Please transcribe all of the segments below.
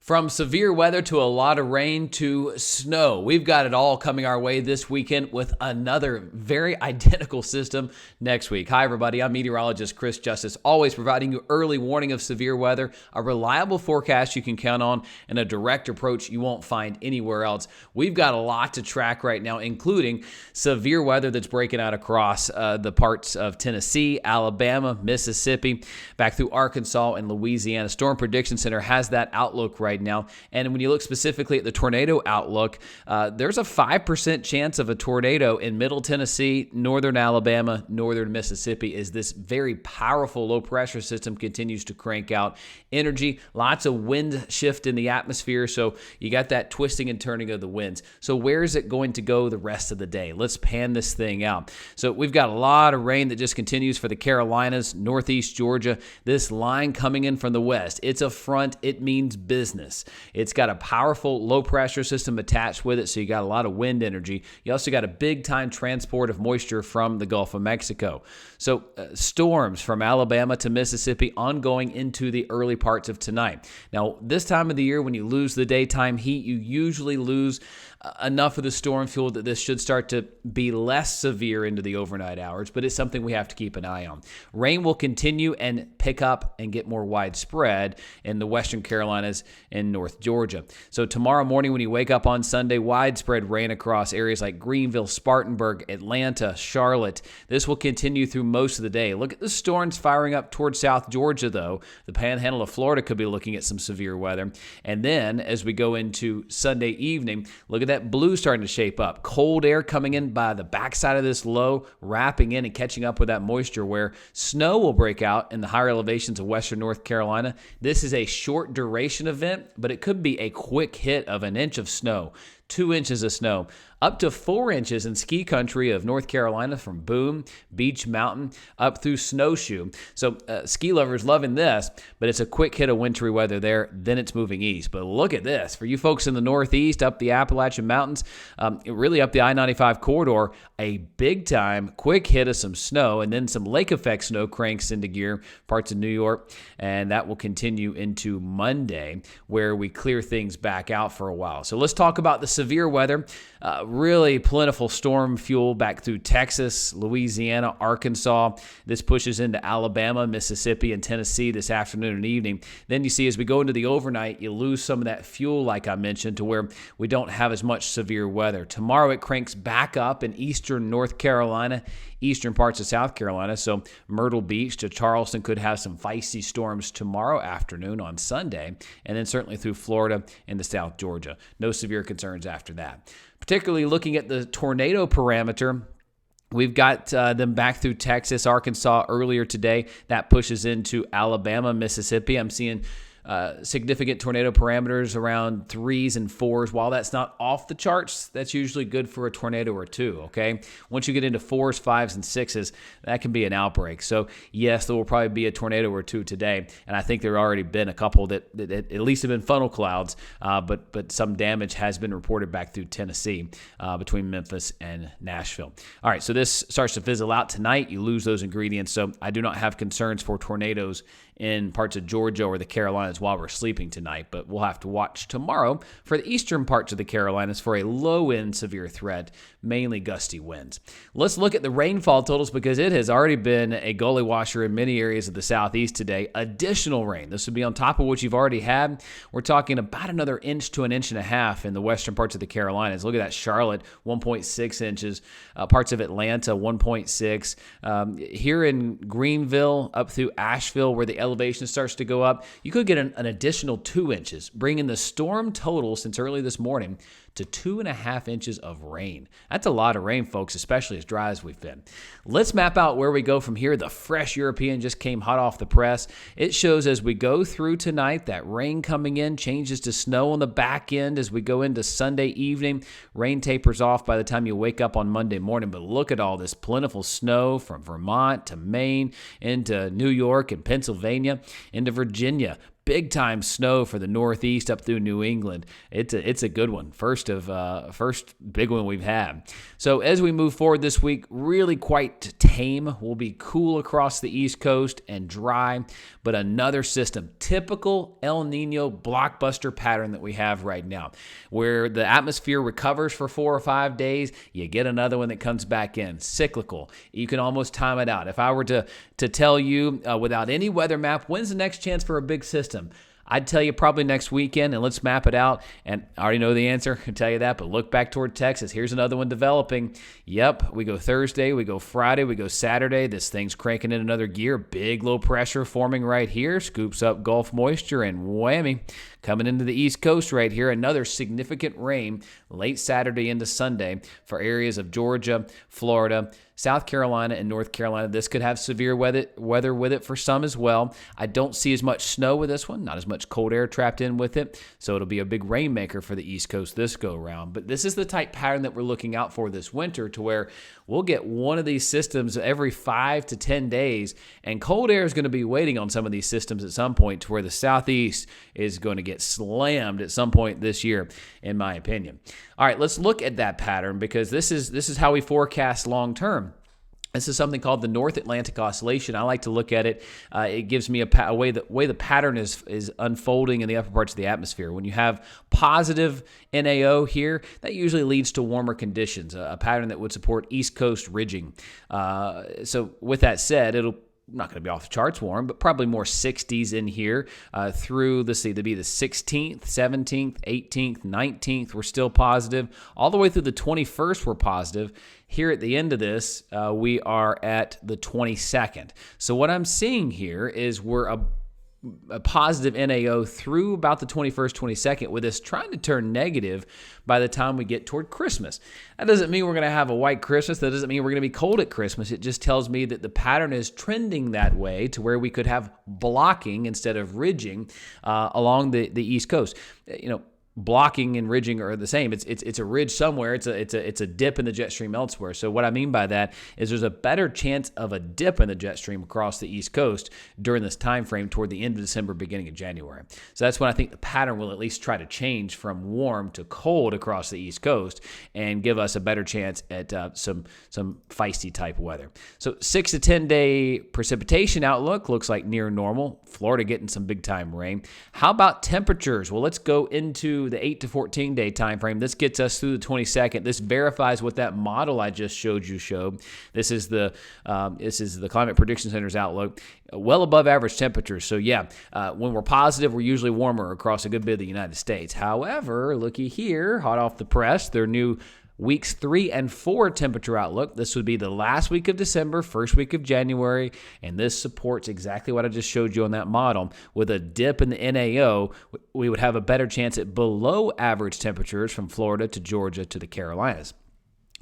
From severe weather to a lot of rain to snow, we've got it all coming our way this weekend with another very identical system next week. Hi, everybody. I'm meteorologist Chris Justus, always providing you early warning of severe weather, a reliable forecast you can count on, and a direct approach you won't find anywhere else. We've got a lot to track right now, including severe weather that's breaking out across the parts of Tennessee, Alabama, Mississippi, back through Arkansas and Louisiana. Storm Prediction Center has that outlook right now. And when you look specifically at the tornado outlook, there's a 5% chance of a tornado in Middle Tennessee, Northern Alabama, Northern Mississippi as this very powerful low pressure system continues to crank out energy. Lots of wind shift in the atmosphere, so you got that twisting and turning of the winds. So where is it going to go the rest of the day? Let's pan this thing out. So we've got a lot of rain that just continues for the Carolinas, Northeast Georgia. This line coming in from the west, it's a front. It means business. It's got a powerful low pressure system attached with it, so you got a lot of wind energy. You also got a big time transport of moisture from the Gulf of Mexico. So storms from Alabama to Mississippi ongoing into the early parts of tonight. Now, this time of the year, when you lose the daytime heat, you usually lose enough of the storm fuel that this should start to be less severe into the overnight hours, but it's something we have to keep an eye on. Rain will continue and pick up and get more widespread in the western Carolinas and North Georgia. So tomorrow morning when you wake up on Sunday, widespread rain across areas like Greenville, Spartanburg, Atlanta, Charlotte. This will continue through most of the day. Look at the storms firing up towards South Georgia, though. The panhandle of Florida could be looking at some severe weather. And then as we go into Sunday evening, look at that blue starting to shape up. Cold air coming in by the backside of this low, wrapping in and catching up with that moisture where snow will break out in the higher elevations of western North Carolina. This is a short duration event, but it could be a quick hit of an inch of snow, 2 inches of snow, up to 4 inches in ski country of North Carolina from Boone, Beach Mountain, up through Snowshoe. So ski lovers loving this, but it's a quick hit of wintry weather there, then it's moving east. But look at this. For you folks in the Northeast, up the Appalachian Mountains, really up the I-95 corridor, a big-time quick hit of some snow, and then some lake effect snow cranks into gear, parts of New York, and that will continue into Monday, where we clear things back out for a while. So let's talk about the severe weather. Really plentiful storm fuel back through Texas, Louisiana, Arkansas. This pushes into Alabama, Mississippi, and Tennessee this afternoon and evening. Then you see as we go into the overnight, you lose some of that fuel like I mentioned to where we don't have as much severe weather. Tomorrow it cranks back up in eastern North Carolina, eastern parts of South Carolina. So Myrtle Beach to Charleston could have some feisty storms tomorrow afternoon on Sunday, and then certainly through Florida and the South Georgia. No severe concerns after that. Particularly looking at the tornado parameter, we've got them back through Texas, Arkansas earlier today. That pushes into Alabama, Mississippi. I'm seeing significant tornado parameters around 3s and 4s. While that's not off the charts, that's usually good for a tornado or two, okay? Once you get into 4s, 5s, and 6s, that can be an outbreak. So, yes, there will probably be a tornado or two today, and I think there have already been a couple that at least have been funnel clouds, but some damage has been reported back through Tennessee between Memphis and Nashville. All right, so this starts to fizzle out tonight. You lose those ingredients, so I do not have concerns for tornadoes in parts of Georgia or the Carolinas while we're sleeping tonight, but we'll have to watch tomorrow for the eastern parts of the Carolinas for a low-end severe threat, mainly gusty winds. Let's look at the rainfall totals because it has already been a gully washer in many areas of the southeast today. Additional rain. This would be on top of what you've already had. We're talking about another inch to an inch and a half in the western parts of the Carolinas. Look at that. Charlotte, 1.6 inches. Parts of Atlanta, 1.6. Here in Greenville, up through Asheville, where the elevation starts to go up, you could get an additional 2 inches, bringing the storm total since early this morning to 2.5 inches of rain. That's a lot of rain, folks, especially as dry as we've been. Let's map out where we go from here. The fresh European just came hot off the press. It shows as we go through tonight, that rain coming in changes to snow on the back end as we go into Sunday evening. Rain tapers off by the time you wake up on Monday morning, but look at all this plentiful snow from Vermont to Maine into New York and Pennsylvania into Virginia. big time snow for the Northeast up through New England. It's a good one. First big one we've had. So as we move forward this week, really quite tame. We'll be cool across the East Coast and dry, but another system, typical El Nino blockbuster pattern that we have right now, where the atmosphere recovers for 4 or 5 days, you get another one that comes back in. Cyclical. You can almost time it out. If I were to tell you without any weather map, when's the next chance for a big system? I'd tell you probably next weekend, and let's map it out. And I already know the answer, I can tell you that, but look back toward Texas. Here's another one developing. Yep, we go Thursday, we go Friday, we go Saturday. This thing's cranking in another gear. Big low pressure forming right here, scoops up Gulf moisture, and whammy, coming into the East Coast right here. Another significant rain late Saturday into Sunday for areas of Georgia, Florida, South Carolina, and North Carolina. This could have severe weather with it for some as well. I don't see as much snow with this one, not as much cold air trapped in with it, so it'll be a big rainmaker for the East Coast this go around. But this is the type pattern that we're looking out for this winter, to where we'll get one of these systems every 5 to 10 days, and cold air is going to be waiting on some of these systems at some point, to where the Southeast is going to get slammed at some point this year, in my opinion. All right, let's look at that pattern, because this is how we forecast long term. This is something called the North Atlantic Oscillation. I like to look at it. It gives me a way the pattern is unfolding in the upper parts of the atmosphere. When you have positive NAO here, that usually leads to warmer conditions, a pattern that would support East Coast ridging. So with that said, it'll not going to be off the charts warm, but probably more 60s in here through, let's see, to be the 16th, 17th, 18th, 19th, we're still positive. All the way through the 21st, we're positive. Here at the end of this, we are at the 22nd. So what I'm seeing here is we're a positive NAO through about the 21st, 22nd, with us trying to turn negative by the time we get toward Christmas. That doesn't mean we're going to have a white Christmas. That doesn't mean we're going to be cold at Christmas. It just tells me that the pattern is trending that way, to where we could have blocking instead of ridging along the East Coast. Blocking and ridging are the same. It's a ridge somewhere. It's a dip in the jet stream elsewhere. So what I mean by that is there's a better chance of a dip in the jet stream across the East Coast during this time frame toward the end of December, beginning of January. So that's when I think the pattern will at least try to change from warm to cold across the East Coast and give us a better chance at some feisty type weather. So 6 to 10 day precipitation outlook looks like near normal. Florida getting some big time rain. How about temperatures? Well, let's go into the 8 to 14 day time frame. This gets us through the 22nd. This verifies what that model I just showed. This is the Climate Prediction Center's outlook. Well above average temperatures. So yeah, when we're positive, we're usually warmer across a good bit of the United States. However, looky here, hot off the press, their new weeks 3 and 4 temperature outlook. This would be the last week of December, first week of January, and this supports exactly what I just showed you on that model. With a dip in the NAO, we would have a better chance at below average temperatures from Florida to Georgia to the Carolinas.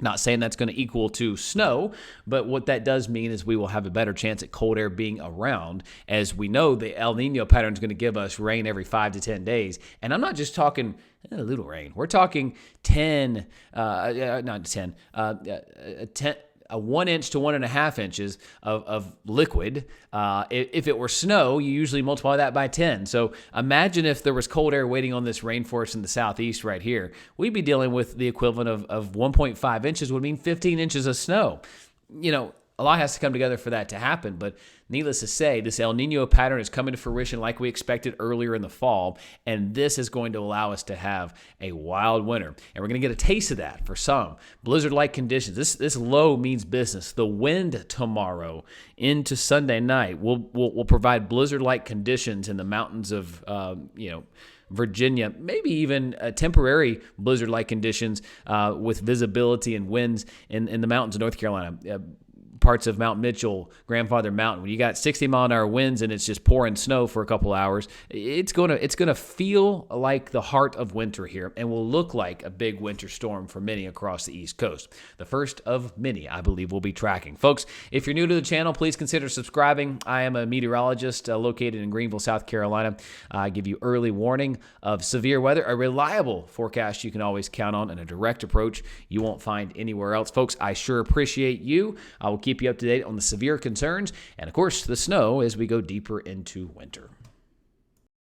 Not saying that's going to equal to snow, but what that does mean is we will have a better chance at cold air being around, as we know the El Nino pattern is going to give us rain every 5 to 10 days. And I'm not just talking a little rain. We're talking 10, not 10, 1 inch to 1.5 inches of liquid. If it were snow, you usually multiply that by 10. So imagine if there was cold air waiting on this rainforest in the southeast right here. We'd be dealing with the equivalent of 1.5 inches would mean 15 inches of snow. A lot has to come together for that to happen, but needless to say, this El Nino pattern is coming to fruition like we expected earlier in the fall, and this is going to allow us to have a wild winter. And we're going to get a taste of that for some. Blizzard-like conditions. This low means business. The wind tomorrow into Sunday night will provide blizzard-like conditions in the mountains of, Virginia, maybe even temporary blizzard-like conditions with visibility and winds in the mountains of North Carolina. Parts of Mount Mitchell, Grandfather Mountain, when you got 60-mile-an-hour winds and it's just pouring snow for a couple hours, it's gonna feel like the heart of winter here, and will look like a big winter storm for many across the East Coast. The first of many, I believe, we'll be tracking. Folks, if you're new to the channel, please consider subscribing. I am a meteorologist located in Greenville, South Carolina. I give you early warning of severe weather, a reliable forecast you can always count on, and a direct approach you won't find anywhere else. Folks, I sure appreciate you. I will keep you up to date on the severe concerns and, of course, the snow as we go deeper into winter.